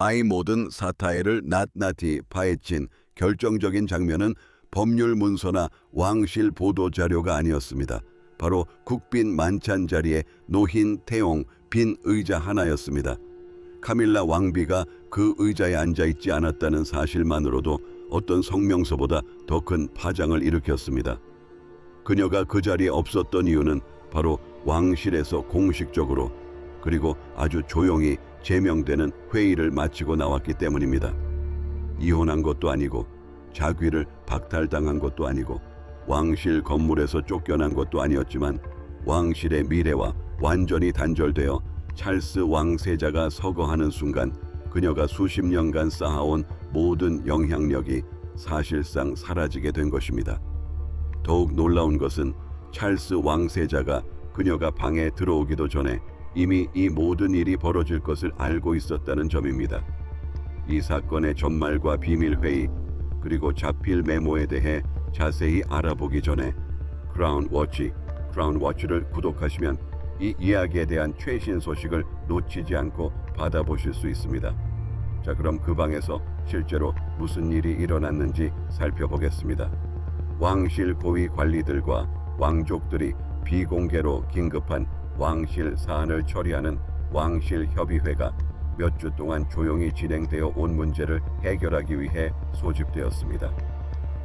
아이 모든 사타해를 낱낱이 파헤친 결정적인 장면은 법률 문서나 왕실 보도 자료가 아니었습니다. 바로 국빈 만찬 자리에 노흰 태용 빈 의자 하나였습니다. 카밀라 왕비가 그 의자에 앉아있지 않았다는 사실만으로도 어떤 성명서보다 더 큰 파장을 일으켰습니다. 그녀가 그 자리에 없었던 이유는 바로 왕실에서 공식적으로 그리고 아주 조용히 제명되는 회의를 마치고 나왔기 때문입니다. 이혼한 것도 아니고 자귀를 박탈당한 것도 아니고 왕실 건물에서 쫓겨난 것도 아니었지만 왕실의 미래와 완전히 단절되어 찰스 왕세자가 서거하는 순간 그녀가 수십 년간 쌓아온 모든 영향력이 사실상 사라지게 된 것입니다. 더욱 놀라운 것은 찰스 왕세자가 그녀가 방에 들어오기도 전에 이미 이 모든 일이 벌어질 것을 알고 있었다는 점입니다. 이 사건의 전말과 비밀회의 그리고 자필 메모에 대해 자세히 알아보기 전에 크라운 워치를 구독하시면 이 이야기에 대한 최신 소식을 놓치지 않고 받아보실 수 있습니다. 자, 그럼 그 방에서 실제로 무슨 일이 일어났는지 살펴보겠습니다. 왕실 고위 관리들과 왕족들이 비공개로 긴급한 왕실 사안을 처리하는 왕실협의회가 몇 주 동안 조용히 진행되어 온 문제를 해결하기 위해 소집되었습니다.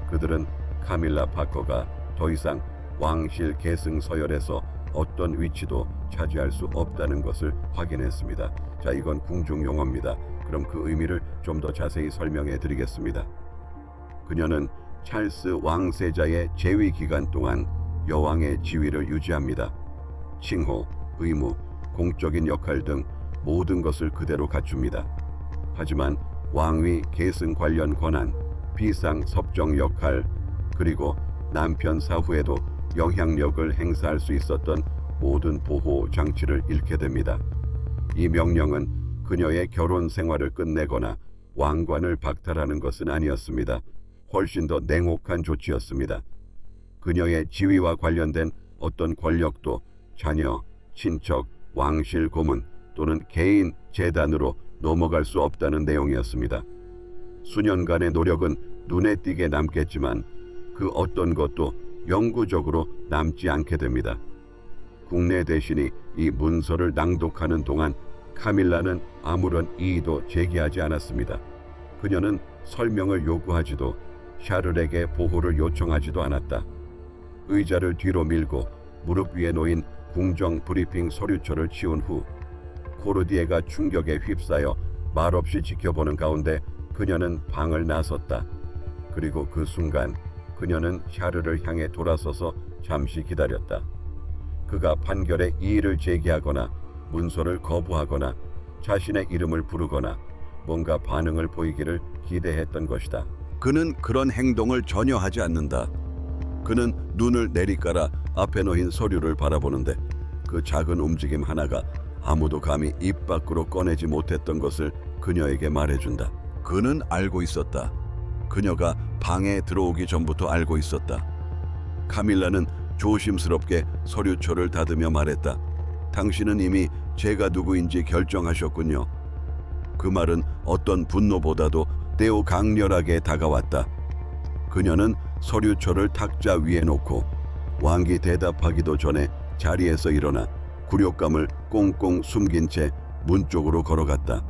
그들은 카밀라 파커가 더 이상 왕실 계승 서열에서 어떤 위치도 차지할 수 없다는 것을 확인했습니다. 자, 이건 궁중 용어입니다. 그럼 그 의미를 좀 더 자세히 설명해 드리겠습니다. 그녀는 찰스 왕세자의 재위 기간 동안 여왕의 지위를 유지합니다. 칭호, 의무, 공적인 역할 등 모든 것을 그대로 갖춥니다. 하지만 왕위 계승 관련 권한, 비상 섭정 역할, 그리고 남편 사후에도 영향력을 행사할 수 있었던 모든 보호 장치를 잃게 됩니다. 이 명령은 그녀의 결혼 생활을 끝내거나 왕관을 박탈하는 것은 아니었습니다. 훨씬 더 냉혹한 조치였습니다. 그녀의 지위와 관련된 어떤 권력도 자녀, 친척, 왕실 고문 또는 개인 재단으로 넘어갈 수 없다는 내용이었습니다. 수년간의 노력은 눈에 띄게 남겠지만 그 어떤 것도 영구적으로 남지 않게 됩니다. 국내 대신이 이 문서를 낭독하는 동안 카밀라는 아무런 이의도 제기하지 않았습니다. 그녀는 설명을 요구하지도 샤를에게 보호를 요청하지도 않았다. 의자를 뒤로 밀고 무릎 위에 놓인 궁정 브리핑 서류처를 치운 후 코르디에가 충격에 휩싸여 말없이 지켜보는 가운데 그녀는 방을 나섰다. 그리고 그 순간 그녀는 샤르를 향해 돌아서서 잠시 기다렸다. 그가 판결에 이의를 제기하거나 문서를 거부하거나 자신의 이름을 부르거나 뭔가 반응을 보이기를 기대했던 것이다. 그는 그런 행동을 전혀 하지 않는다. 그는 눈을 내리깔아 앞에 놓인 서류를 바라보는데 그 작은 움직임 하나가 아무도 감히 입 밖으로 꺼내지 못했던 것을 그녀에게 말해준다. 그는 알고 있었다. 그녀가 방에 들어오기 전부터 알고 있었다. 카밀라는 조심스럽게 서류초를 닫으며 말했다. 당신은 이미 제가 누구인지 결정하셨군요. 그 말은 어떤 분노보다도 매우 강렬하게 다가왔다. 그녀는 서류초를 탁자 위에 놓고 왕기 대답하기도 전에 자리에서 일어나 굴욕감을 꽁꽁 숨긴 채 문 쪽으로 걸어갔다.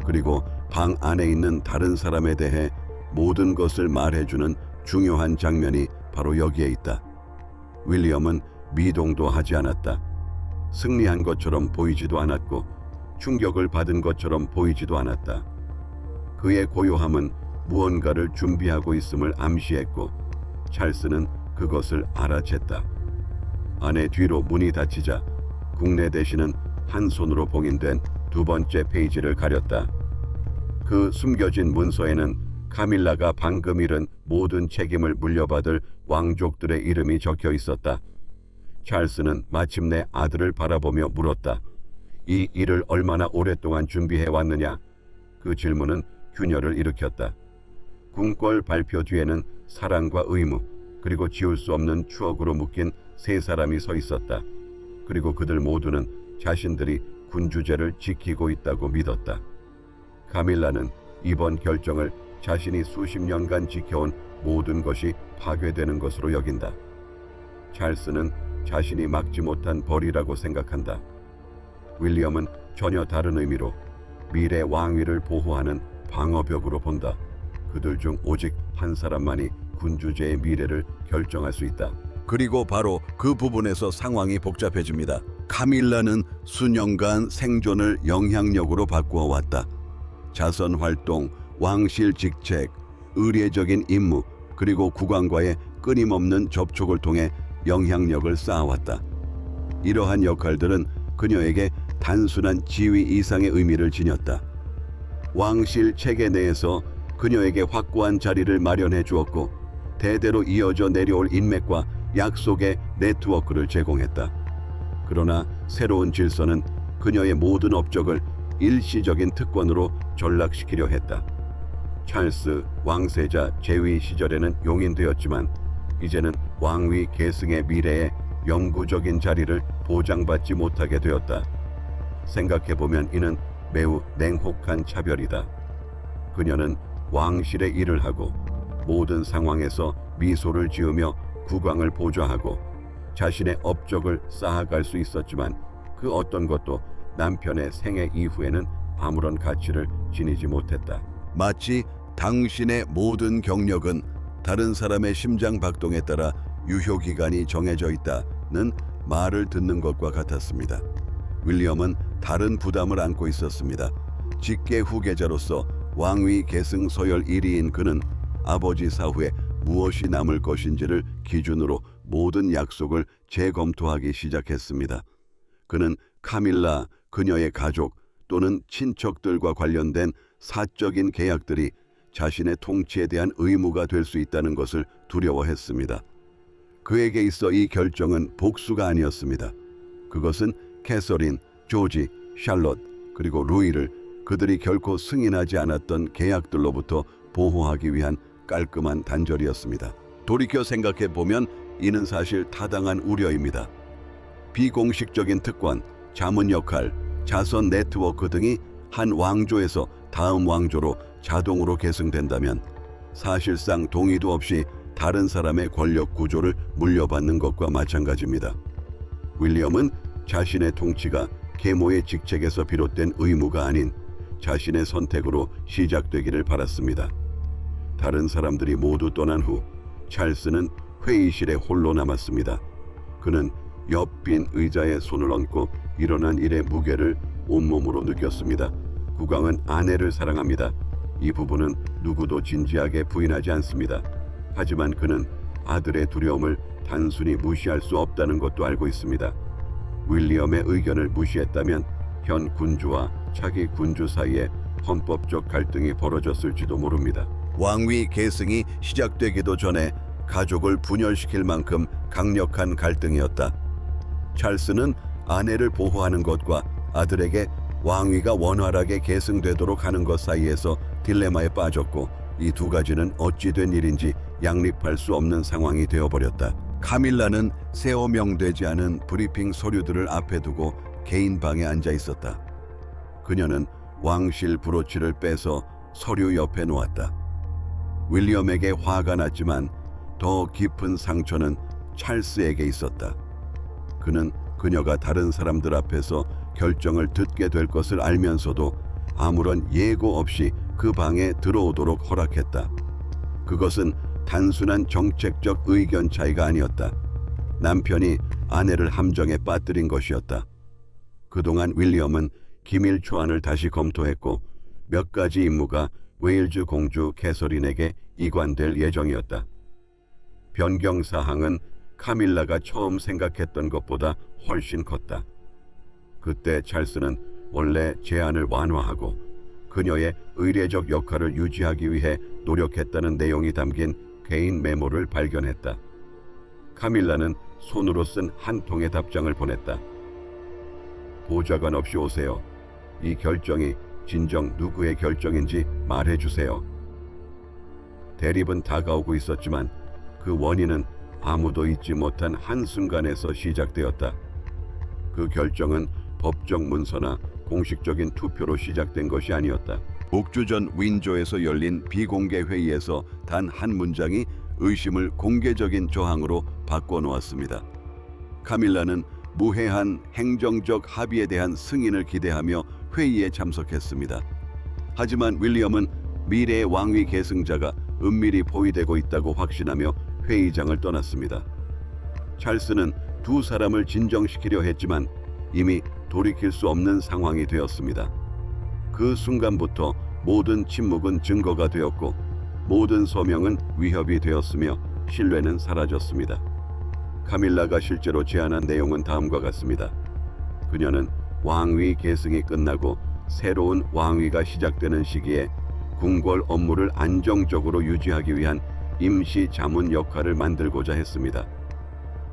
그리고 방 안에 있는 다른 사람에 대해 모든 것을 말해주는 중요한 장면이 바로 여기에 있다. 윌리엄은 미동도 하지 않았다. 승리한 것처럼 보이지도 않았고 충격을 받은 것처럼 보이지도 않았다. 그의 고요함은 무언가를 준비하고 있음을 암시했고 찰스는 그것을 알아챘다. 안에 뒤로 문이 닫히자 국내 대신은 한 손으로 봉인된 두 번째 페이지를 가렸다. 그 숨겨진 문서에는 카밀라가 방금 잃은 모든 책임을 물려받을 왕족들의 이름이 적혀 있었다. 찰스는 마침내 아들을 바라보며 물었다. 이 일을 얼마나 오랫동안 준비해 왔느냐? 그 질문은 균열을 일으켰다. 궁궐 발표 뒤에는 사랑과 의무, 그리고 지울 수 없는 추억으로 묶인 세 사람이 서 있었다. 그리고 그들 모두는 자신들이 군주제를 지키고 있다고 믿었다. 카밀라는 이번 결정을 자신이 수십 년간 지켜온 모든 것이 파괴되는 것으로 여긴다. 찰스는 자신이 막지 못한 벌이라고 생각한다. 윌리엄은 전혀 다른 의미로 미래 왕위를 보호하는 방어벽으로 본다. 그들 중 오직 한 사람만이 군주제의 미래를 결정할 수 있다. 그리고 바로 그 부분에서 상황이 복잡해집니다. 카밀라는 수년간 생존을 영향력으로 바꾸어 왔다. 자선 활동, 왕실 직책, 의례적인 임무, 그리고 국왕과의 끊임없는 접촉을 통해 영향력을 쌓아왔다. 이러한 역할들은 그녀에게 단순한 지위 이상의 의미를 지녔다. 왕실 체계 내에서 그녀에게 확고한 자리를 마련해 주었고, 대대로 이어져 내려올 인맥과 약속의 네트워크를 제공했다. 그러나 새로운 질서는 그녀의 모든 업적을 일시적인 특권으로 전락시키려 했다. 찰스 왕세자 재위 시절에는 용인되었지만 이제는 왕위 계승의 미래에 영구적인 자리를 보장받지 못하게 되었다. 생각해보면 이는 매우 냉혹한 차별이다. 그녀는 왕실의 일을 하고 모든 상황에서 미소를 지으며 국왕을 보좌하고 자신의 업적을 쌓아갈 수 있었지만 그 어떤 것도 남편의 생애 이후에는 아무런 가치를 지니지 못했다. 마치 당신의 모든 경력은 다른 사람의 심장 박동에 따라 유효기간이 정해져 있다는 말을 듣는 것과 같았습니다. 윌리엄은 다른 부담을 안고 있었습니다. 직계 후계자로서 왕위 계승 서열 1위인 그는 아버지 사후에 무엇이 남을 것인지를 기준으로 모든 약속을 재검토하기 시작했습니다. 그는 카밀라, 그녀의 가족 또는 친척들과 관련된 사적인 계약들이 자신의 통치에 대한 의무가 될 수 있다는 것을 두려워했습니다. 그에게 있어 이 결정은 복수가 아니었습니다. 그것은 캐서린, 조지, 샬롯, 그리고 루이를 그들이 결코 승인하지 않았던 계약들로부터 보호하기 위한 깔끔한 단절이었습니다. 돌이켜 생각해 보면 이는 사실 타당한 우려입니다. 비공식적인 특권, 자문 역할, 자선 네트워크 등이 한 왕조에서 다음 왕조로 자동으로 계승된다면 사실상 동의도 없이 다른 사람의 권력 구조를 물려받는 것과 마찬가지입니다. 윌리엄은 자신의 통치가 계모의 직책에서 비롯된 의무가 아닌 자신의 선택으로 시작되기를 바랐습니다. 다른 사람들이 모두 떠난 후 찰스는 회의실에 홀로 남았습니다. 그는 옆빈 의자에 손을 얹고 일어난 일의 무게를 온몸으로 느꼈습니다. 국왕은 아내를 사랑합니다. 이 부분은 누구도 진지하게 부인하지 않습니다. 하지만 그는 아들의 두려움을 단순히 무시할 수 없다는 것도 알고 있습니다. 윌리엄의 의견을 무시했다면 현 군주와 차기 군주 사이에 헌법적 갈등이 벌어졌을지도 모릅니다. 왕위 계승이 시작되기도 전에 가족을 분열시킬 만큼 강력한 갈등이었다. 찰스는 아내를 보호하는 것과 아들에게 왕위가 원활하게 계승되도록 하는 것 사이에서 딜레마에 빠졌고 이 두 가지는 어찌 된 일인지 양립할 수 없는 상황이 되어버렸다. 카밀라는 세어명되지 않은 브리핑 서류들을 앞에 두고 개인 방에 앉아 있었다. 그녀는 왕실 브로치를 빼서 서류 옆에 놓았다. 윌리엄에게 화가 났지만 더 깊은 상처는 찰스에게 있었다. 그는 그녀가 다른 사람들 앞에서 결정을 듣게 될 것을 알면서도 아무런 예고 없이 그 방에 들어오도록 허락했다. 그것은 단순한 정책적 의견 차이가 아니었다. 남편이 아내를 함정에 빠뜨린 것이었다. 그동안 윌리엄은 기밀 초안을 다시 검토했고 몇 가지 임무가 웨일즈 공주 캐서린에게 이관될 예정이었다. 변경 사항은 카밀라가 처음 생각했던 것보다 훨씬 컸다. 그때 찰스는 원래 제안을 완화하고 그녀의 의례적 역할을 유지하기 위해 노력했다는 내용이 담긴 개인 메모를 발견했다. 카밀라는 손으로 쓴 한 통의 답장을 보냈다. 보좌관 없이 오세요. 이 결정이 진정 누구의 결정인지 말해주세요. 대립은 다가오고 있었지만 그 원인은 아무도 잊지 못한 한순간에서 시작되었다. 그 결정은 법적 문서나 공식적인 투표로 시작된 것이 아니었다. 옥주전 윈조에서 열린 비공개 회의에서 단 한 문장이 의심을 공개적인 저항으로 바꿔놓았습니다. 카밀라는 무해한 행정적 합의에 대한 승인을 기대하며 회의에 참석했습니다. 하지만 윌리엄은 미래의 왕위 계승자가 은밀히 포위되고 있다고 확신하며 회의장을 떠났습니다. 찰스는 두 사람을 진정시키려 했지만 이미 돌이킬 수 없는 상황이 되었습니다. 그 순간부터 모든 침묵은 증거가 되었고 모든 서명은 위협이 되었으며 신뢰는 사라졌습니다. 카밀라가 실제로 제안한 내용은 다음과 같습니다. 그녀는 왕위 계승이 끝나고 새로운 왕위가 시작되는 시기에 궁궐 업무를 안정적으로 유지하기 위한 임시 자문 역할을 만들고자 했습니다.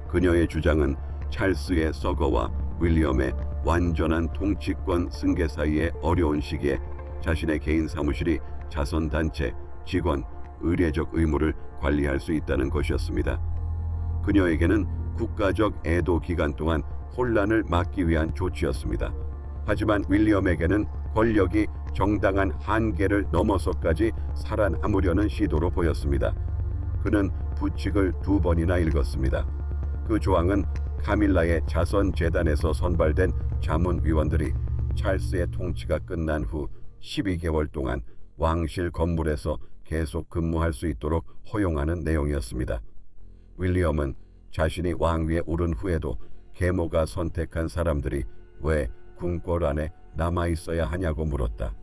그녀의 주장은 찰스의 서거와 윌리엄의 완전한 통치권 승계 사이의 어려운 시기에 자신의 개인 사무실이 자선단체, 직원, 의례적 의무를 관리할 수 있다는 것이었습니다. 그녀에게는 국가적 애도 기간 동안 혼란을 막기 위한 조치였습니다. 하지만 윌리엄에게는 권력이 정당한 한계를 넘어서까지 살아남으려는 시도로 보였습니다. 그는 부칙을 2번이나 읽었습니다. 그 조항은 카밀라의 자선재단에서 선발된 자문위원들이 찰스의 통치가 끝난 후 12개월 동안 왕실 건물에서 계속 근무할 수 있도록 허용하는 내용이었습니다. 윌리엄은 자신이 왕위에 오른 후에도 계모가 선택한 사람들이 왜 궁궐 안에 남아있어야 하냐고 물었다.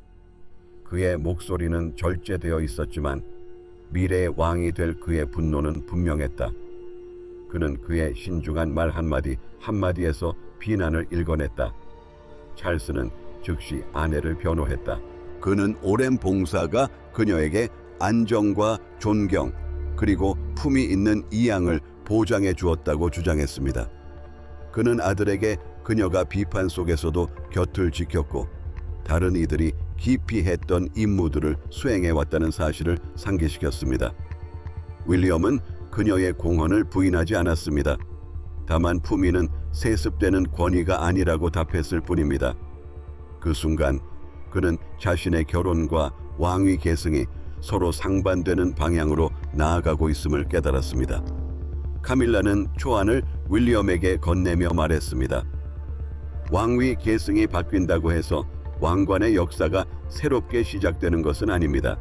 그의 목소리는 절제되어 있었지만 미래의 왕이 될 그의 분노는 분명했다. 그는 그의 신중한 말 한마디에서 비난을 읽어냈다. 찰스는 즉시 아내를 변호했다. 그는 오랜 봉사가 그녀에게 안정과 존경 그리고 품위 있는 이양을 보장해 주었다고 주장했습니다. 그는 아들에게 그녀가 비판 속에서도 곁을 지켰고 다른 이들이 기피했던 임무들을 수행해 왔다는 사실을 상기시켰습니다. 윌리엄은 그녀의 공헌을 부인하지 않았습니다. 다만 품위는 세습되는 권위가 아니라고 답했을 뿐입니다. 그 순간 그는 자신의 결혼과 왕위 계승이 서로 상반되는 방향으로 나아가고 있음을 깨달았습니다. 카밀라는 초안을 윌리엄에게 건네며 말했습니다. 왕위 계승이 바뀐다고 해서 왕관의 역사가 새롭게 시작되는 것은 아닙니다.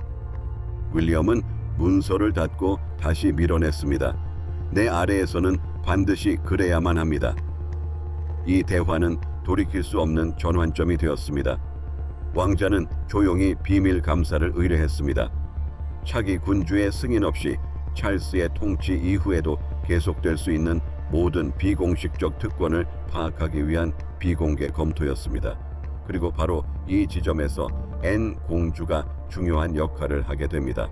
윌리엄은 문서를 닫고 다시 밀어냈습니다. 내 아래에서는 반드시 그래야만 합니다. 이 대화는 돌이킬 수 없는 전환점이 되었습니다. 왕자는 조용히 비밀 감사를 의뢰했습니다. 차기 군주의 승인 없이 찰스의 통치 이후에도 계속될 수 있는 모든 비공식적 특권을 파악하기 위한 비공개 검토였습니다. 그리고 바로 이 지점에서 앤 공주가 중요한 역할을 하게 됩니다.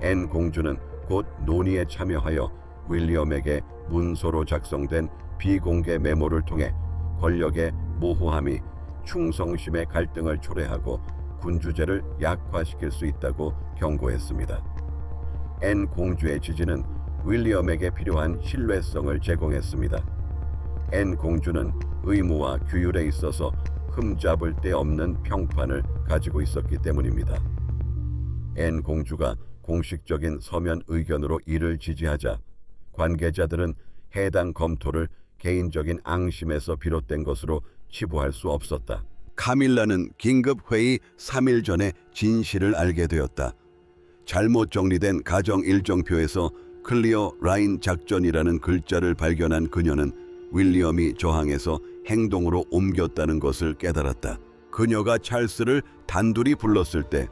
앤 공주는 곧 논의에 참여하여 윌리엄에게 문서로 작성된 비공개 메모를 통해 권력의 모호함이 충성심의 갈등을 초래하고 군주제를 약화시킬 수 있다고 경고했습니다. 앤 공주의 지지는 윌리엄에게 필요한 신뢰성을 제공했습니다. 앤 공주는 의무와 규율에 있어서 흠잡을 데 없는 평판을 가지고 있었기 때문입니다. 앤 공주가 공식적인 서면 의견으로 이를 지지하자 관계자들은 해당 검토를 개인적인 앙심에서 비롯된 것으로 치부할 수 없었다. 카밀라는 긴급회의 3일 전에 진실을 알게 되었다. 잘못 정리된 가정 일정표에서 클리어 라인 작전이라는 글자를 발견한 그녀는 윌리엄이 저항해서 행동으로 옮겼다는 것을 깨달았다. 그녀가 찰스를 단둘이 불렀을 때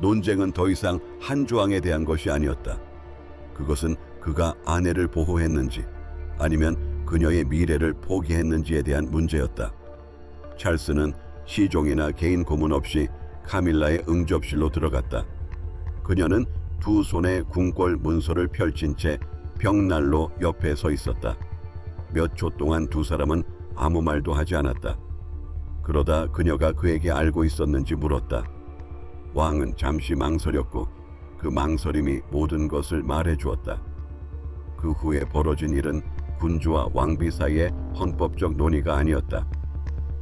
논쟁은 더 이상 한 조항에 대한 것이 아니었다. 그것은 그가 아내를 보호했는지 아니면 그녀의 미래를 포기했는지에 대한 문제였다. 찰스는 시종이나 개인 고문 없이 카밀라의 응접실로 들어갔다. 그녀는 두 손에 궁궐 문서를 펼친 채 벽난로 옆에 서 있었다. 몇 초 동안 두 사람은 아무 말도 하지 않았다. 그러다 그녀가 그에게 알고 있었는지 물었다. 왕은 잠시 망설였고 그 망설임이 모든 것을 말해주었다. 그 후에 벌어진 일은 군주와 왕비 사이의 헌법적 논의가 아니었다.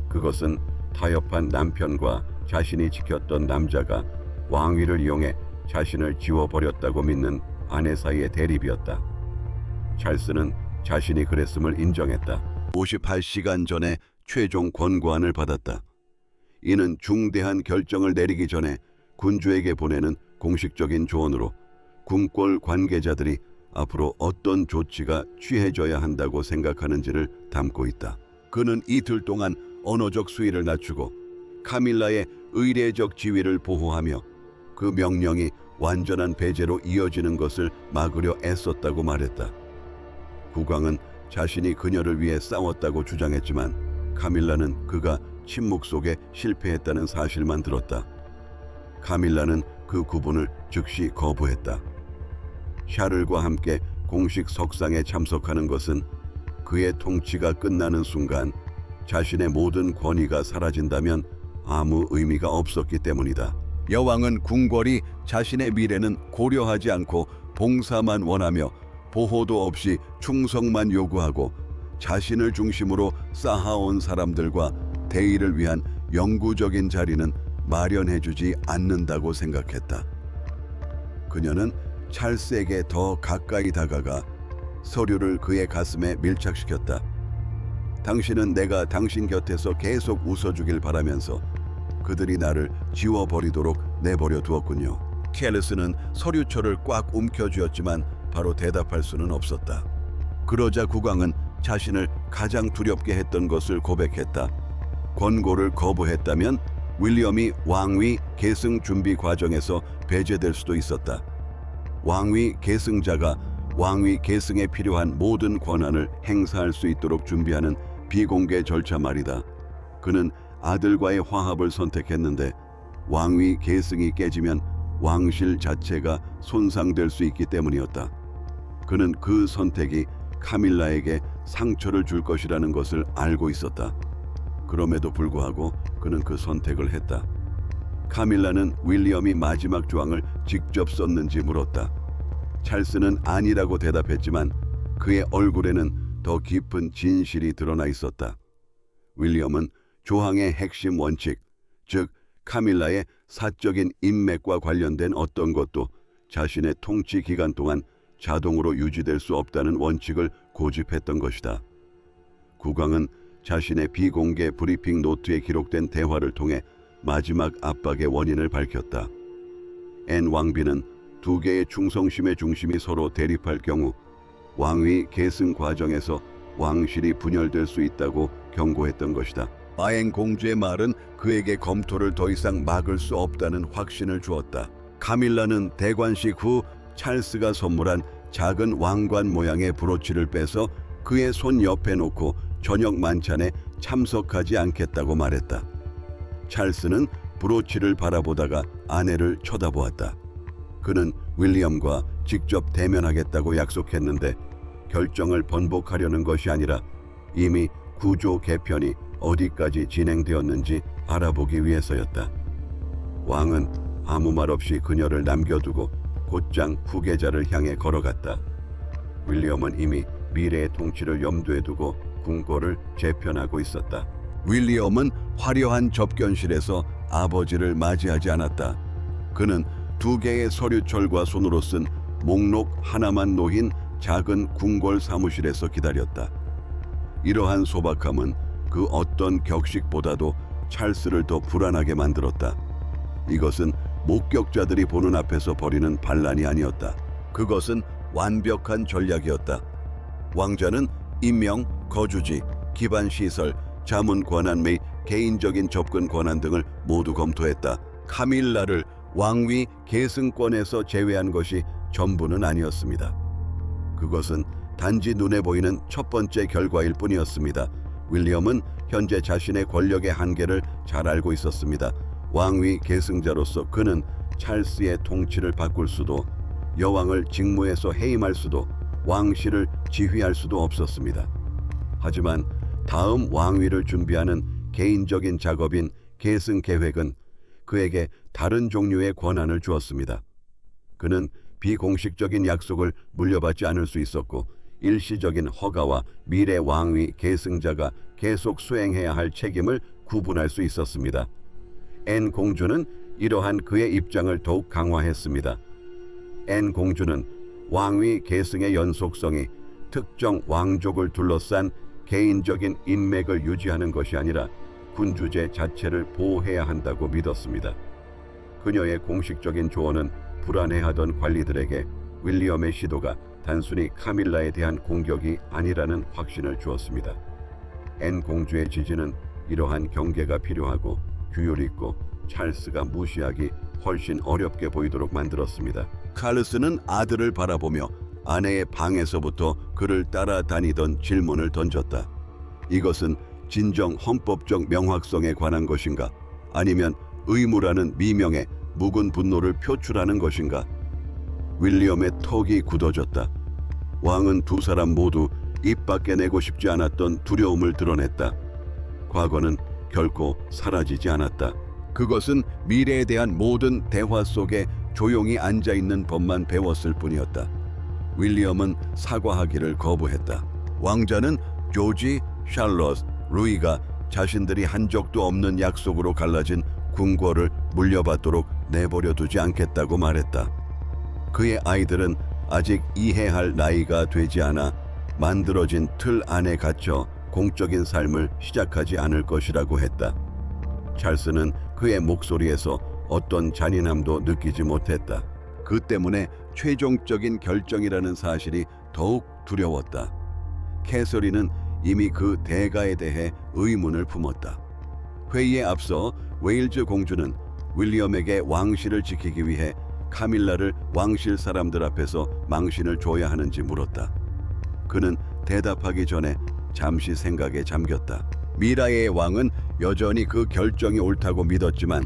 그것은 타협한 남편과 자신이 지켰던 남자가 왕위를 이용해 자신을 지워버렸다고 믿는 아내 사이의 대립이었다. 찰스는 자신이 그랬음을 인정했다. 58시간 전에 최종 권고안을 받았다. 이는 중대한 결정을 내리기 전에 군주에게 보내는 공식적인 조언으로 궁궐 관계자들이 앞으로 어떤 조치가 취해져야 한다고 생각하는지를 담고 있다. 그는 이틀 동안 언어적 수위를 낮추고 카밀라의 의례적 지위를 보호하며 그 명령이 완전한 배제로 이어지는 것을 막으려 애썼다고 말했다. 국왕은 자신이 그녀를 위해 싸웠다고 주장했지만 카밀라는 그가 침묵 속에 실패했다는 사실만 들었다. 카밀라는 그 구분을 즉시 거부했다. 샤를과 함께 공식 석상에 참석하는 것은 그의 통치가 끝나는 순간 자신의 모든 권위가 사라진다면 아무 의미가 없었기 때문이다. 여왕은 궁궐이 자신의 미래는 고려하지 않고 봉사만 원하며 보호도 없이 충성만 요구하고 자신을 중심으로 쌓아온 사람들과 대의를 위한 영구적인 자리는 마련해주지 않는다고 생각했다. 그녀는 찰스에게 더 가까이 다가가 서류를 그의 가슴에 밀착시켰다. 당신은 내가 당신 곁에서 계속 웃어주길 바라면서 그들이 나를 지워버리도록 내버려 두었군요. 켈르스는 서류철을 꽉 움켜쥐었지만 바로 대답할 수는 없었다. 그러자 국왕은 자신을 가장 두렵게 했던 것을 고백했다. 권고를 거부했다면 윌리엄이 왕위 계승 준비 과정에서 배제될 수도 있었다. 왕위 계승자가 왕위 계승에 필요한 모든 권한을 행사할 수 있도록 준비하는 비공개 절차 말이다. 그는 아들과의 화합을 선택했는데 왕위 계승이 깨지면 왕실 자체가 손상될 수 있기 때문이었다. 그는 그 선택이 카밀라에게 상처를 줄 것이라는 것을 알고 있었다. 그럼에도 불구하고 그는 그 선택을 했다. 카밀라는 윌리엄이 마지막 조항을 직접 썼는지 물었다. 찰스는 아니라고 대답했지만 그의 얼굴에는 더 깊은 진실이 드러나 있었다. 윌리엄은 조항의 핵심 원칙, 즉 카밀라의 사적인 인맥과 관련된 어떤 것도 자신의 통치 기간 동안 자동으로 유지될 수 없다는 원칙을 고집했던 것이다. 국왕은 자신의 비공개 브리핑 노트에 기록된 대화를 통해 마지막 압박의 원인을 밝혔다. 앤 왕비는 두 개의 충성심의 중심이 서로 대립할 경우 왕위 계승 과정에서 왕실이 분열될 수 있다고 경고했던 것이다. 아행 공주의 말은 그에게 검토를 더 이상 막을 수 없다는 확신을 주었다. 카밀라는 대관식 후 찰스가 선물한 작은 왕관 모양의 브로치를 빼서 그의 손 옆에 놓고 저녁 만찬에 참석하지 않겠다고 말했다. 찰스는 브로치를 바라보다가 아내를 쳐다보았다. 그는 윌리엄과 직접 대면하겠다고 약속했는데 결정을 번복하려는 것이 아니라 이미 구조 개편이 어디까지 진행되었는지 알아보기 위해서였다. 왕은 아무 말 없이 그녀를 남겨두고 곧장 후계자를 향해 걸어갔다. 윌리엄은 이미 미래의 통치를 염두에 두고 궁궐을 재편하고 있었다. 윌리엄은 화려한 접견실에서 아버지를 맞이하지 않았다. 그는 두 개의 서류철과 손으로 쓴 목록 하나만 놓인 작은 궁궐 사무실에서 기다렸다. 이러한 소박함은 그 어떤 격식보다도 찰스를 더 불안하게 만들었다. 이것은 목격자들이 보는 앞에서 벌이는 반란이 아니었다. 그것은 완벽한 전략이었다. 왕자는 임명, 거주지, 기반 시설, 자문 권한 및 개인적인 접근 권한 등을 모두 검토했다. 카밀라를 왕위 계승권에서 제외한 것이 전부는 아니었습니다. 그것은 단지 눈에 보이는 첫 번째 결과일 뿐이었습니다. 윌리엄은 현재 자신의 권력의 한계를 잘 알고 있었습니다. 왕위 계승자로서 그는 찰스의 통치를 바꿀 수도, 여왕을 직무에서 해임할 수도, 왕실을 지휘할 수도 없었습니다. 하지만 다음 왕위를 준비하는 개인적인 작업인 계승 계획은 그에게 다른 종류의 권한을 주었습니다. 그는 비공식적인 약속을 물려받지 않을 수 있었고 일시적인 허가와 미래 왕위 계승자가 계속 수행해야 할 책임을 구분할 수 있었습니다. 앤 공주는 이러한 그의 입장을 더욱 강화했습니다. 앤 공주는 왕위 계승의 연속성이 특정 왕족을 둘러싼 개인적인 인맥을 유지하는 것이 아니라 군주제 자체를 보호해야 한다고 믿었습니다. 그녀의 공식적인 조언은 불안해하던 관리들에게 윌리엄의 시도가 단순히 카밀라에 대한 공격이 아니라는 확신을 주었습니다. 앤 공주의 지지는 이러한 경계가 필요하고 규율 있고 찰스가 무시하기 훨씬 어렵게 보이도록 만들었습니다. 칼르스는 아들을 바라보며 아내의 방에서부터 그를 따라다니던 질문을 던졌다. 이것은 진정 헌법적 명확성에 관한 것인가? 아니면 의무라는 미명의 묵은 분노를 표출하는 것인가? 윌리엄의 턱이 굳어졌다. 왕은 두 사람 모두 입 밖에 내고 싶지 않았던 두려움을 드러냈다. 과거는 결코 사라지지 않았다. 그것은 미래에 대한 모든 대화 속에 조용히 앉아있는 법만 배웠을 뿐이었다. 윌리엄은 사과하기를 거부했다. 왕자는 조지, 샬럿, 루이가 자신들이 한 적도 없는 약속으로 갈라진 궁궐을 물려받도록 내버려 두지 않겠다고 말했다. 그의 아이들은 아직 이해할 나이가 되지 않아 만들어진 틀 안에 갇혀 공적인 삶을 시작하지 않을 것이라고 했다. 찰스는 그의 목소리에서 어떤 잔인함도 느끼지 못했다. 그 때문에 최종적인 결정이라는 사실이 더욱 두려웠다. 캐서린은 이미 그 대가에 대해 의문을 품었다. 회의에 앞서 웨일즈 공주는 윌리엄에게 왕실을 지키기 위해 카밀라를 왕실 사람들 앞에서 망신을 줘야 하는지 물었다. 그는 대답하기 전에 잠시 생각에 잠겼다. 미라의 왕은 여전히 그 결정이 옳다고 믿었지만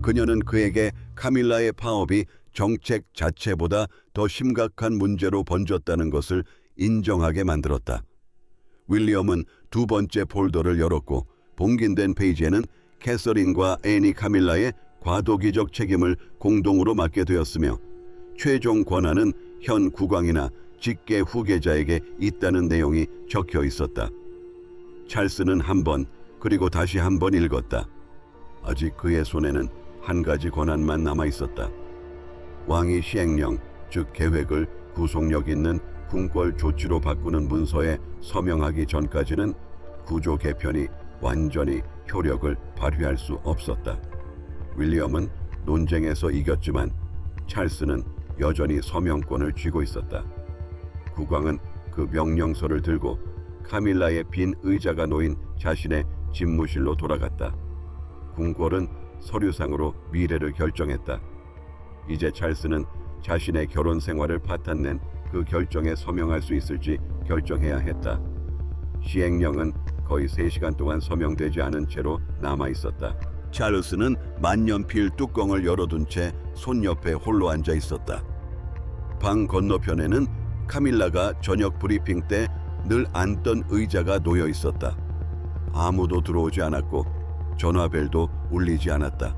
그녀는 그에게 카밀라의 파업이 정책 자체보다 더 심각한 문제로 번졌다는 것을 인정하게 만들었다. 윌리엄은 두 번째 폴더를 열었고 봉긴된 페이지에는 캐서린과 애니 카밀라의 과도기적 책임을 공동으로 맡게 되었으며 최종 권한은 현 국왕이나 직계 후계자에게 있다는 내용이 적혀 있었다. 찰스는 한 번 그리고 다시 한 번 읽었다. 아직 그의 손에는 한 가지 권한만 남아 있었다. 왕이 시행령, 즉 계획을 구속력 있는 궁궐 조치로 바꾸는 문서에 서명하기 전까지는 구조 개편이 완전히 효력을 발휘할 수 없었다. 윌리엄은 논쟁에서 이겼지만 찰스는 여전히 서명권을 쥐고 있었다. 국왕은 그 명령서를 들고 카밀라의 빈 의자가 놓인 자신의 집무실로 돌아갔다. 궁궐은 서류상으로 미래를 결정했다. 이제 찰스는 자신의 결혼 생활을 파탄낸 그 결정에 서명할 수 있을지 결정해야 했다. 시행령은 거의 3시간 동안 서명되지 않은 채로 남아 있었다. 찰스는 만년필 뚜껑을 열어둔 채 손 옆에 홀로 앉아 있었다. 방 건너편에는 카밀라가 저녁 브리핑 때 늘 앉던 의자가 놓여 있었다. 아무도 들어오지 않았고 전화벨도 울리지 않았다.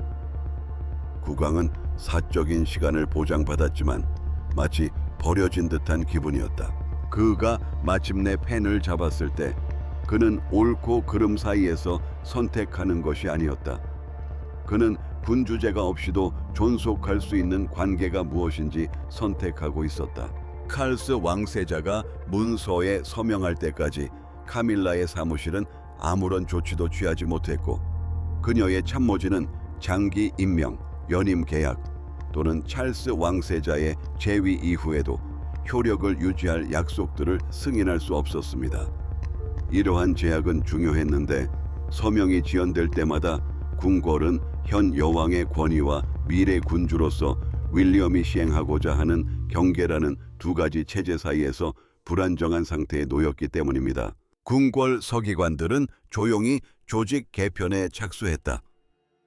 국왕은 사적인 시간을 보장받았지만 마치 버려진 듯한 기분이었다. 그가 마침내 펜을 잡았을 때 그는 옳고 그름 사이에서 선택하는 것이 아니었다. 그는 군주제가 없이도 존속할 수 있는 관계가 무엇인지 선택하고 있었다. 칼스 왕세자가 문서에 서명할 때까지 카밀라의 사무실은 아무런 조치도 취하지 못했고 그녀의 참모진은 장기 임명, 연임 계약 또는 찰스 왕세자의 재위 이후에도 효력을 유지할 약속들을 승인할 수 없었습니다. 이러한 제약은 중요했는데 서명이 지연될 때마다 궁궐은 현 여왕의 권위와 미래 군주로서 윌리엄이 시행하고자 하는 경계라는 두 가지 체제 사이에서 불안정한 상태에 놓였기 때문입니다. 궁궐 서기관들은 조용히 조직 개편에 착수했다.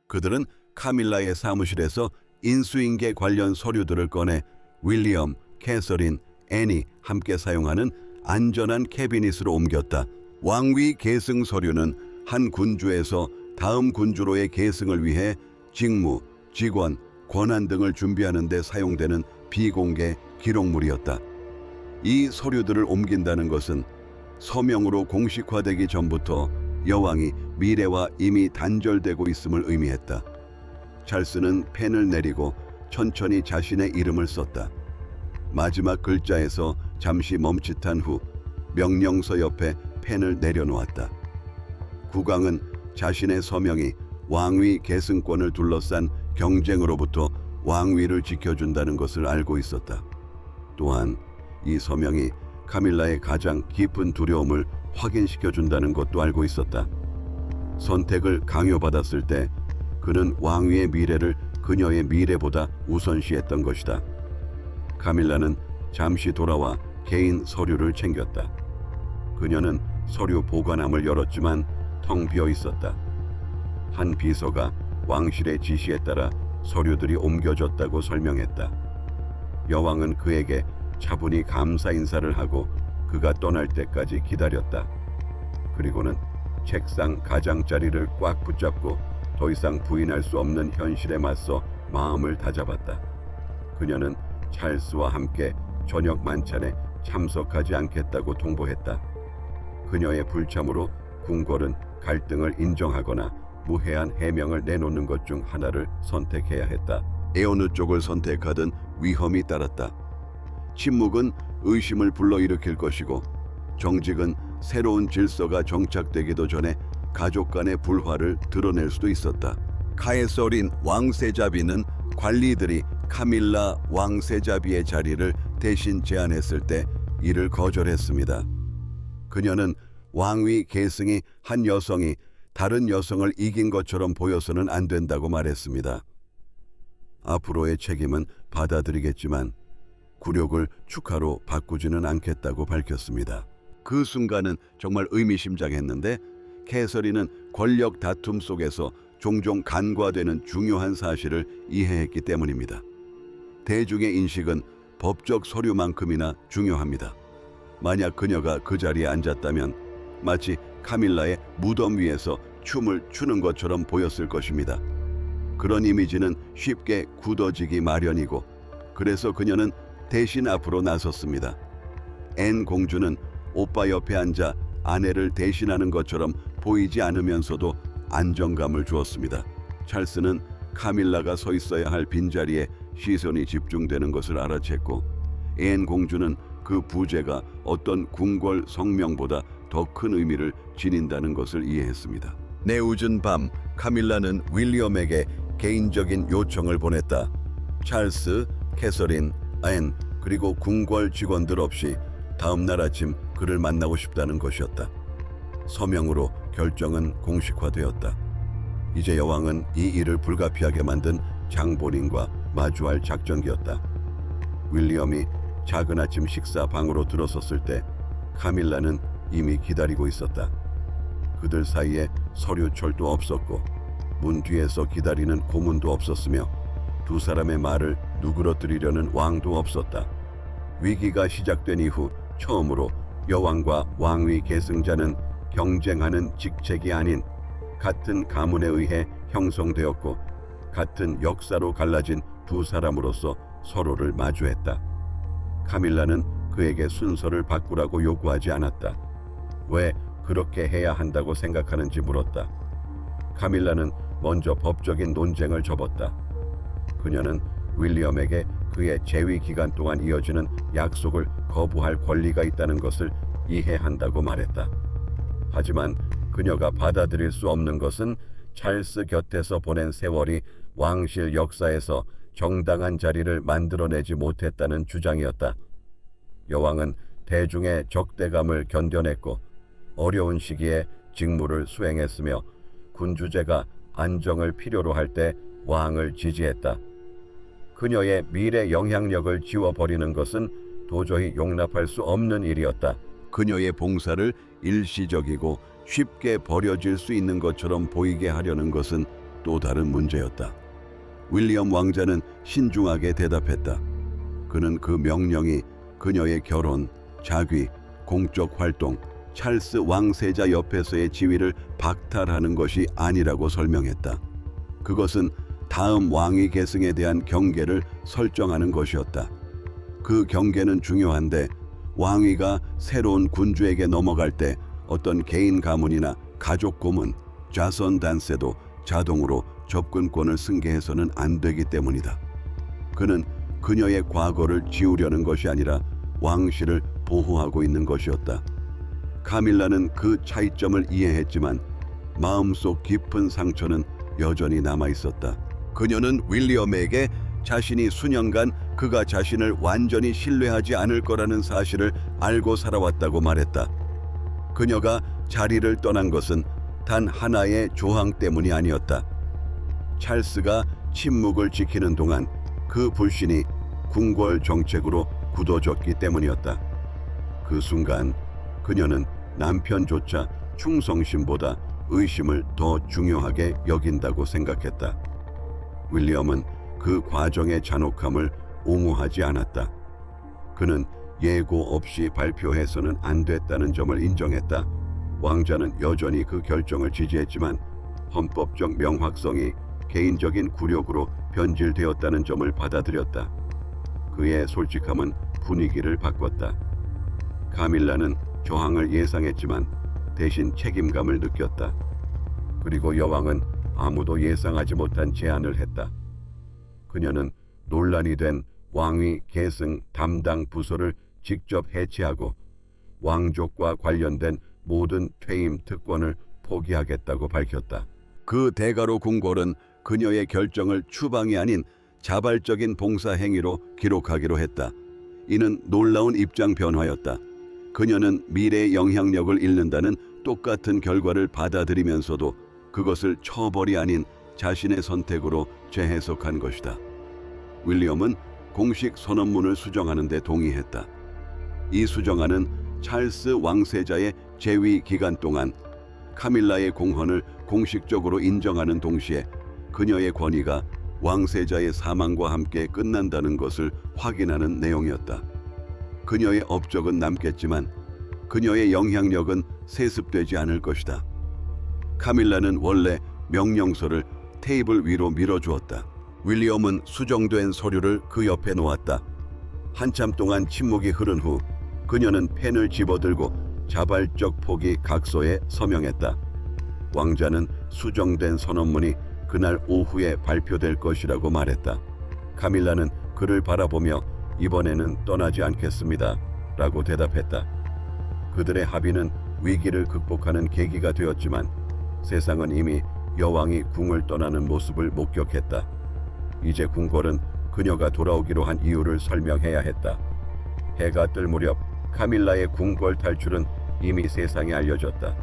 그들은 카밀라의 사무실에서 인수인계 관련 서류들을 꺼내 윌리엄, 캐서린, 애니 함께 사용하는 안전한 캐비닛으로 옮겼다. 왕위 계승 서류는 한 군주에서 다음 군주로의 계승을 위해 직무, 직원, 권한 등을 준비하는 데 사용되는 비공개 기록물이었다. 이 서류들을 옮긴다는 것은 서명으로 공식화되기 전부터 여왕이 미래와 이미 단절되고 있음을 의미했다. 찰스는 펜을 내리고 천천히 자신의 이름을 썼다. 마지막 글자에서 잠시 멈칫한 후 명령서 옆에 펜을 내려놓았다. 국왕은 자신의 서명이 왕위 계승권을 둘러싼 경쟁으로부터 왕위를 지켜준다는 것을 알고 있었다. 또한 이 서명이 카밀라의 가장 깊은 두려움을 확인시켜준다는 것도 알고 있었다. 선택을 강요받았을 때 그는 왕위의 미래를 그녀의 미래보다 우선시했던 것이다. 카밀라는 잠시 돌아와 개인 서류를 챙겼다. 그녀는 서류 보관함을 열었지만 텅 비어 있었다. 한 비서가 왕실의 지시에 따라 서류들이 옮겨졌다고 설명했다. 여왕은 그에게 차분히 감사 인사를 하고 그가 떠날 때까지 기다렸다. 그리고는 책상 가장자리를 꽉 붙잡고 더 이상 부인할 수 없는 현실에 맞서 마음을 다잡았다. 그녀는 찰스와 함께 저녁 만찬에 참석하지 않겠다고 통보했다. 그녀의 불참으로 궁궐은 갈등을 인정하거나 무해한 해명을 내놓는 것 중 하나를 선택해야 했다. 어느 쪽을 선택하든 위험이 따랐다. 침묵은 의심을 불러일으킬 것이고 정직은 새로운 질서가 정착되기도 전에 가족 간의 불화를 드러낼 수도 있었다. 카에서린 왕세자비는 관리들이 카밀라 왕세자비의 자리를 대신 제안했을 때 이를 거절했습니다. 그녀는 왕위 계승이 한 여성이 다른 여성을 이긴 것처럼 보여서는 안 된다고 말했습니다. 앞으로의 책임은 받아들이겠지만 굴욕을 축하로 바꾸지는 않겠다고 밝혔습니다. 그 순간은 정말 의미심장했는데 캐서린은 권력 다툼 속에서 종종 간과되는 중요한 사실을 이해했기 때문입니다. 대중의 인식은 법적 서류만큼이나 중요합니다. 만약 그녀가 그 자리에 앉았다면 마치 카밀라의 무덤 위에서 춤을 추는 것처럼 보였을 것입니다. 그런 이미지는 쉽게 굳어지기 마련이고 그래서 그녀는 대신 앞으로 나섰습니다. 앤 공주는 오빠 옆에 앉아 아내를 대신하는 것처럼 보이지 않으면서도 안정감을 주었습니다. 찰스는 카밀라가 서 있어야 할 빈자리에 시선이 집중되는 것을 알아챘고 앤 공주는 그 부재가 어떤 궁궐 성명보다 더 큰 의미를 지닌다는 것을 이해했습니다. 내우준 밤 카밀라는 윌리엄에게 개인적인 요청을 보냈다. 찰스, 캐서린, 앤 그리고 궁궐 직원들 없이 다음 날 아침 그를 만나고 싶다는 것이었다. 서명으로 결정은 공식화되었다. 이제 여왕은 이 일을 불가피하게 만든 장본인과 마주할 작정기였다. 윌리엄이 작은 아침 식사 방으로 들어섰을 때 카밀라는 이미 기다리고 있었다. 그들 사이에 서류철도 없었고 문 뒤에서 기다리는 고문도 없었으며 두 사람의 말을 누그러뜨리려는 왕도 없었다. 위기가 시작된 이후 처음으로 여왕과 왕위 계승자는 경쟁하는 직책이 아닌 같은 가문에 의해 형성되었고 같은 역사로 갈라진 두 사람으로서 서로를 마주했다. 카밀라는 그에게 순서를 바꾸라고 요구하지 않았다. 왜 그렇게 해야 한다고 생각하는지 물었다. 카밀라는 먼저 법적인 논쟁을 접었다. 그녀는 윌리엄에게 그의 재위 기간 동안 이어지는 약속을 거부할 권리가 있다는 것을 이해한다고 말했다. 하지만 그녀가 받아들일 수 없는 것은 찰스 곁에서 보낸 세월이 왕실 역사에서 정당한 자리를 만들어내지 못했다는 주장이었다. 여왕은 대중의 적대감을 견뎌냈고 어려운 시기에 직무를 수행했으며 군주제가 안정을 필요로 할 때 왕을 지지했다. 그녀의 미래 영향력을 지워버리는 것은 도저히 용납할 수 없는 일이었다. 그녀의 봉사를 일시적이고 쉽게 버려질 수 있는 것처럼 보이게 하려는 것은 또 다른 문제였다. 윌리엄 왕자는 신중하게 대답했다. 그는 그 명령이 그녀의 결혼, 자귀, 공적 활동, 찰스 왕세자 옆에서의 지위를 박탈하는 것이 아니라고 설명했다. 그것은 다음 왕위 계승에 대한 경계를 설정하는 것이었다. 그 경계는 중요한데 왕위가 새로운 군주에게 넘어갈 때 어떤 개인 가문이나 가족 고문, 자선 단세도 자동으로 접근권을 승계해서는 안 되기 때문이다. 그는 그녀의 과거를 지우려는 것이 아니라 왕실을 보호하고 있는 것이었다. 카밀라는 그 차이점을 이해했지만 마음속 깊은 상처는 여전히 남아 있었다. 그녀는 윌리엄에게 자신이 수년간 그가 자신을 완전히 신뢰하지 않을 거라는 사실을 알고 살아왔다고 말했다. 그녀가 자리를 떠난 것은 단 하나의 조항 때문이 아니었다. 찰스가 침묵을 지키는 동안 그 불신이 궁궐 정책으로 굳어졌기 때문이었다. 그 순간 그녀는 남편조차 충성심보다 의심을 더 중요하게 여긴다고 생각했다. 윌리엄은 그 과정의 잔혹함을 옹호하지 않았다. 그는 예고 없이 발표해서는 안 됐다는 점을 인정했다. 왕자는 여전히 그 결정을 지지했지만 헌법적 명확성이 개인적인 굴욕으로 변질되었다는 점을 받아들였다. 그의 솔직함은 분위기를 바꿨다. 카밀라는 저항을 예상했지만 대신 책임감을 느꼈다. 그리고 여왕은 아무도 예상하지 못한 제안을 했다. 그녀는 논란이 된 왕위 계승 담당 부서를 직접 해체하고 왕족과 관련된 모든 퇴임 특권을 포기하겠다고 밝혔다. 그 대가로 궁궐은 그녀의 결정을 추방이 아닌 자발적인 봉사 행위로 기록하기로 했다. 이는 놀라운 입장 변화였다. 그녀는 미래의 영향력을 잃는다는 똑같은 결과를 받아들이면서도 그것을 처벌이 아닌 자신의 선택으로 재해석한 것이다. 윌리엄은 공식 선언문을 수정하는 데 동의했다. 이 수정안은 찰스 왕세자의 재위 기간 동안 카밀라의 공헌을 공식적으로 인정하는 동시에 그녀의 권위가 왕세자의 사망과 함께 끝난다는 것을 확인하는 내용이었다. 그녀의 업적은 남겠지만 그녀의 영향력은 세습되지 않을 것이다. 카밀라는 원래 명령서를 테이블 위로 밀어주었다. 윌리엄은 수정된 서류를 그 옆에 놓았다. 한참 동안 침묵이 흐른 후 그녀는 펜을 집어들고 자발적 포기 각서에 서명했다. 왕자는 수정된 선언문이 그날 오후에 발표될 것이라고 말했다. 카밀라는 그를 바라보며 이번에는 떠나지 않겠습니다 라고 대답했다. 그들의 합의는 위기를 극복하는 계기가 되었지만 세상은 이미 여왕이 궁을 떠나는 모습을 목격했다. 이제 궁궐은 그녀가 돌아오기로 한 이유를 설명해야 했다. 해가 뜰 무렵 카밀라의 궁궐 탈출은 이미 세상에 알려졌다.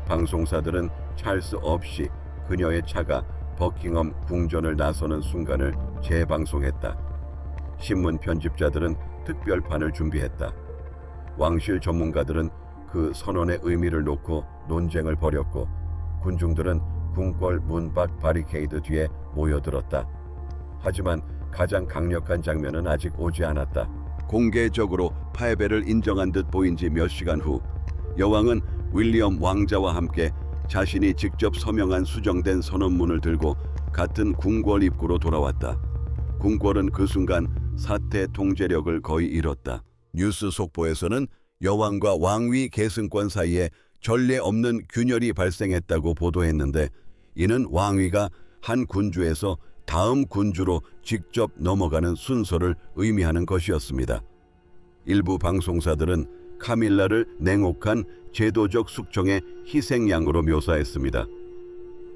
방송사들은 찰스 없이 그녀의 차가 버킹엄 궁전을 나서는 순간을 재방송했다. 신문 편집자들은 특별판을 준비했다. 왕실 전문가들은 그 선언의 의미를 놓고 논쟁을 벌였고 군중들은 궁궐 문 밖 바리케이드 뒤에 모여들었다. 하지만 가장 강력한 장면은 아직 오지 않았다. 공개적으로 패배를 인정한 듯 보인 지 몇 시간 후 여왕은 윌리엄 왕자와 함께 자신이 직접 서명한 수정된 선언문을 들고 같은 궁궐 입구로 돌아왔다. 궁궐은 그 순간 사태 통제력을 거의 잃었다. 뉴스 속보에서는 여왕과 왕위 계승권 사이에 전례 없는 균열이 발생했다고 보도했는데 이는 왕위가 한 군주에서 다음 군주로 직접 넘어가는 순서를 의미하는 것이었습니다. 일부 방송사들은 카밀라를 냉혹한 제도적 숙청의 희생양으로 묘사했습니다.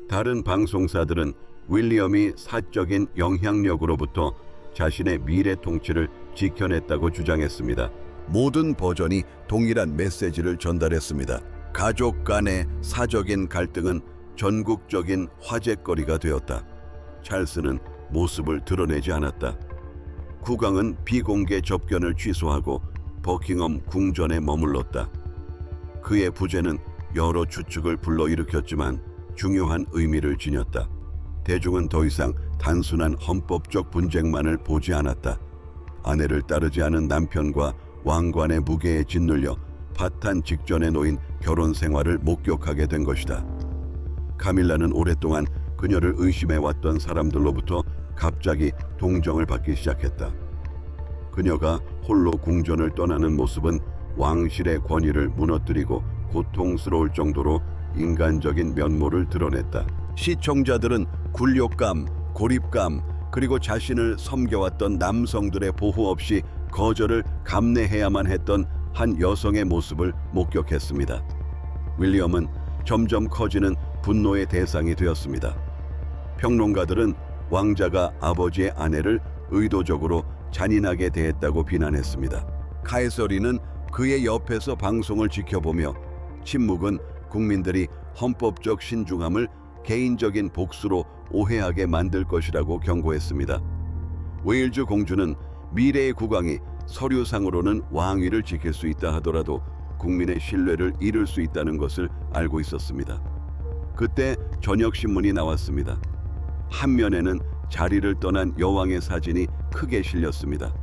다른 방송사들은 윌리엄이 사적인 영향력으로부터 자신의 미래 통치를 지켜냈다고 주장했습니다. 모든 버전이 동일한 메시지를 전달했습니다. 가족 간의 사적인 갈등은 전국적인 화제거리가 되었다. 찰스는 모습을 드러내지 않았다. 국왕은 비공개 접견을 취소하고 버킹엄 궁전에 머물렀다. 그의 부재는 여러 추측을 불러일으켰지만 중요한 의미를 지녔다. 대중은 더 이상 단순한 헌법적 분쟁만을 보지 않았다. 아내를 따르지 않은 남편과 왕관의 무게에 짓눌려 파탄 직전에 놓인 결혼 생활을 목격하게 된 것이다. 카밀라는 오랫동안 그녀를 의심해왔던 사람들로부터 갑자기 동정을 받기 시작했다. 그녀가 홀로 궁전을 떠나는 모습은 왕실의 권위를 무너뜨리고 고통스러울 정도로 인간적인 면모를 드러냈다. 시청자들은 굴욕감, 고립감, 그리고 자신을 섬겨왔던 남성들의 보호 없이 거절을 감내해야만 했던 한 여성의 모습을 목격했습니다. 윌리엄은 점점 커지는 분노의 대상이 되었습니다. 평론가들은 왕자가 아버지의 아내를 의도적으로 잔인하게 대했다고 비난했습니다. 카에서리는 그의 옆에서 방송을 지켜보며 침묵은 국민들이 헌법적 신중함을 개인적인 복수로 오해하게 만들 것이라고 경고했습니다. 웨일즈 공주는 미래의 국왕이 서류상으로는 왕위를 지킬 수 있다 하더라도 국민의 신뢰를 잃을 수 있다는 것을 알고 있었습니다. 그때 저녁신문이 나왔습니다. 한 면에는 자리를 떠난 여왕의 사진이 크게 실렸습니다.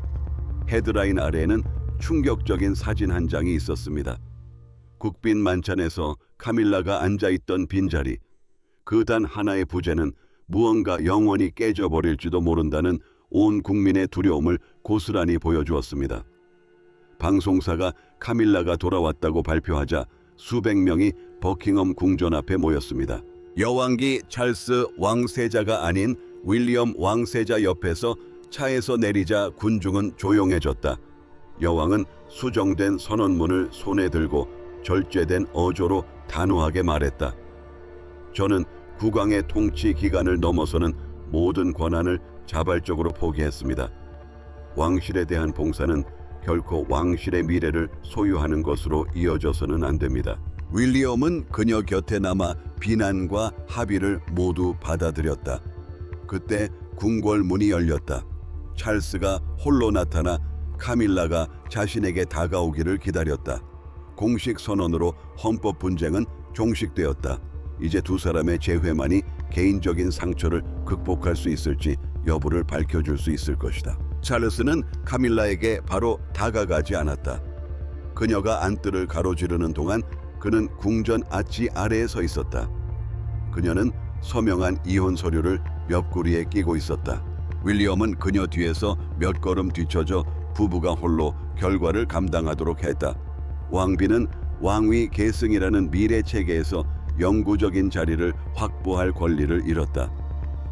헤드라인 아래에는 충격적인 사진 한 장이 있었습니다. 국빈 만찬에서 카밀라가 앉아있던 빈자리, 그 단 하나의 부재는 무언가 영원히 깨져버릴지도 모른다는 온 국민의 두려움을 고스란히 보여주었습니다. 방송사가 카밀라가 돌아왔다고 발표하자 수백 명이 버킹엄 궁전 앞에 모였습니다. 여왕기 찰스 왕세자가 아닌 윌리엄 왕세자 옆에서 차에서 내리자 군중은 조용해졌다. 여왕은 수정된 선언문을 손에 들고 절제된 어조로 단호하게 말했다. 저는 국왕의 통치 기간을 넘어서는 모든 권한을 자발적으로 포기했습니다. 왕실에 대한 봉사는 결코 왕실의 미래를 소유하는 것으로 이어져서는 안 됩니다. 윌리엄은 그녀 곁에 남아 비난과 합의를 모두 받아들였다. 그때 궁궐 문이 열렸다. 찰스가 홀로 나타나 카밀라가 자신에게 다가오기를 기다렸다. 공식 선언으로 헌법 분쟁은 종식되었다. 이제 두 사람의 재회만이 개인적인 상처를 극복할 수 있을지 여부를 밝혀줄 수 있을 것이다. 찰스는 카밀라에게 바로 다가가지 않았다. 그녀가 안뜰을 가로지르는 동안 그는 궁전 아치 아래에 서 있었다. 그녀는 서명한 이혼 서류를 옆구리에 끼고 있었다. 윌리엄은 그녀 뒤에서 몇 걸음 뒤처져 부부가 홀로 결과를 감당하도록 했다. 왕비는 왕위 계승이라는 미래 체계에서 영구적인 자리를 확보할 권리를 잃었다.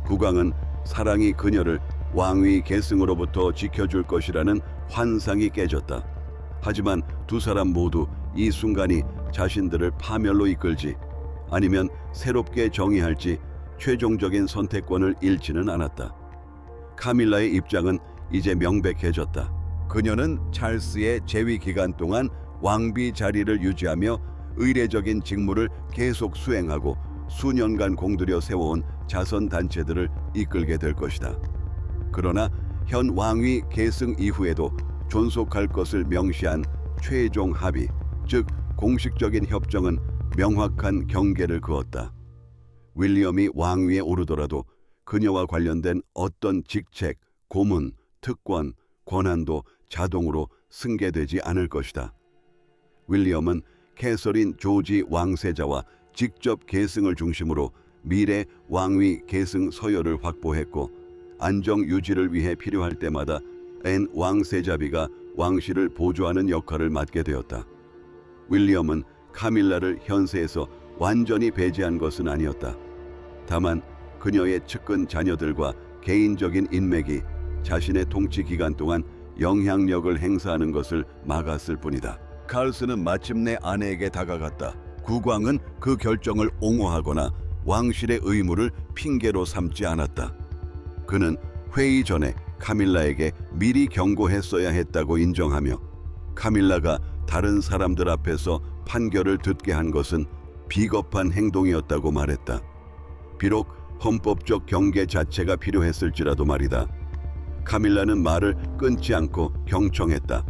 국왕은 사랑이 그녀를 왕위 계승으로부터 지켜줄 것이라는 환상이 깨졌다. 하지만 두 사람 모두 이 순간이 자신들을 파멸로 이끌지 아니면 새롭게 정의할지 최종적인 선택권을 잃지는 않았다. 카밀라의 입장은 이제 명백해졌다. 그녀는 찰스의 재위 기간 동안 왕비 자리를 유지하며 의례적인 직무를 계속 수행하고 수년간 공들여 세워온 자선 단체들을 이끌게 될 것이다. 그러나 현 왕위 계승 이후에도 존속할 것을 명시한 최종 합의, 즉 공식적인 협정은 명확한 경계를 그었다. 윌리엄이 왕위에 오르더라도 그녀와 관련된 어떤 직책, 고문, 특권, 권한도 자동으로 승계되지 않을 것이다. 윌리엄은 캐서린 조지 왕세자와 직접 계승을 중심으로 미래 왕위 계승 서열을 확보했고 안정 유지를 위해 필요할 때마다 앤 왕세자비가 왕실을 보조하는 역할을 맡게 되었다. 윌리엄은 카밀라를 현세에서 완전히 배제한 것은 아니었다. 다만 그녀의 측근 자녀들과 개인적인 인맥이 자신의 통치 기간 동안 영향력을 행사하는 것을 막았을 뿐이다. 칼스는 마침내 아내에게 다가갔다. 국왕은 그 결정을 옹호하거나 왕실의 의무를 핑계로 삼지 않았다. 그는 회의 전에 카밀라에게 미리 경고했어야 했다고 인정하며 카밀라가 다른 사람들 앞에서 판결을 듣게 한 것은 비겁한 행동이었다고 말했다. 비록 헌법적 경계 자체가 필요했을지라도 말이다. 카밀라는 말을 끊지 않고 경청했다.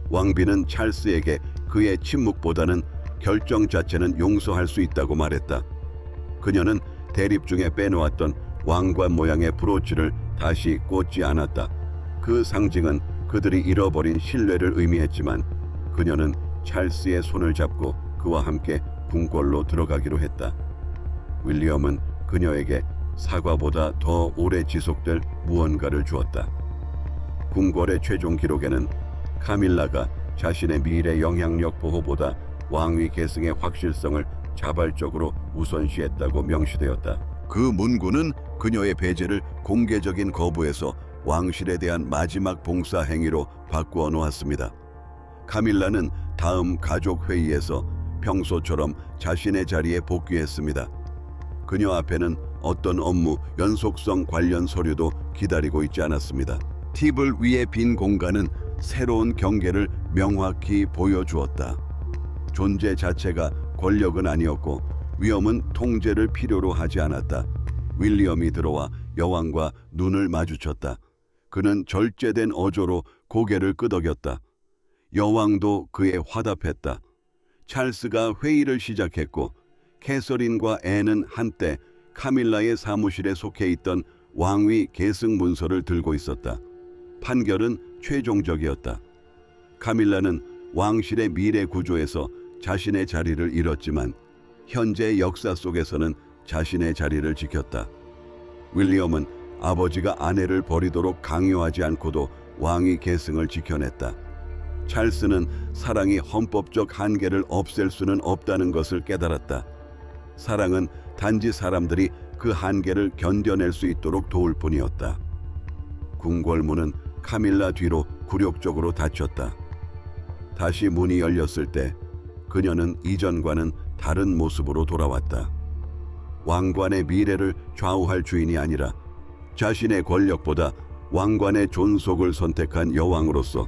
왕비는 찰스에게 그의 침묵보다는 결정 자체는 용서할 수 있다고 말했다. 그녀는 대립 중에 빼놓았던 왕관 모양의 브로치를 다시 꽂지 않았다. 그 상징은 그들이 잃어버린 신뢰를 의미했지만 그녀는 찰스의 손을 잡고 그와 함께 궁궐로 들어가기로 했다. 윌리엄은 그녀에게 사과보다 더 오래 지속될 무언가를 주었다. 궁궐의 최종 기록에는 카밀라가 자신의 미래 영향력 보호보다 왕위 계승의 확실성을 자발적으로 우선시했다고 명시되었다. 그 문구는 그녀의 배제를 공개적인 거부해서 왕실에 대한 마지막 봉사 행위로 바꾸어 놓았습니다. 카밀라는 다음 가족 회의에서 평소처럼 자신의 자리에 복귀했습니다. 그녀 앞에는 어떤 업무 연속성 관련 서류도 기다리고 있지 않았습니다. 팁을 위해 빈 공간은 새로운 경계를 명확히 보여주었다. 존재 자체가 권력은 아니었고 위엄은 통제를 필요로 하지 않았다. 윌리엄이 들어와 여왕과 눈을 마주쳤다. 그는 절제된 어조로 고개를 끄덕였다. 여왕도 그에 화답했다. 찰스가 회의를 시작했고 캐서린과 앤은 한때 카밀라의 사무실에 속해 있던 왕위 계승 문서를 들고 있었다. 판결은 최종적이었다. 카밀라는 왕실의 미래 구조에서 자신의 자리를 잃었지만 현재 역사 속에서는 자신의 자리를 지켰다. 윌리엄은 아버지가 아내를 버리도록 강요하지 않고도 왕위 계승을 지켜냈다. 찰스는 사랑이 헌법적 한계를 없앨 수는 없다는 것을 깨달았다. 사랑은 단지 사람들이 그 한계를 견뎌낼 수 있도록 도울 뿐이었다. 궁궐문은 카밀라 뒤로 굴욕적으로 닫혔다. 다시 문이 열렸을 때 그녀는 이전과는 다른 모습으로 돌아왔다. 왕관의 미래를 좌우할 주인이 아니라 자신의 권력보다 왕관의 존속을 선택한 여왕으로서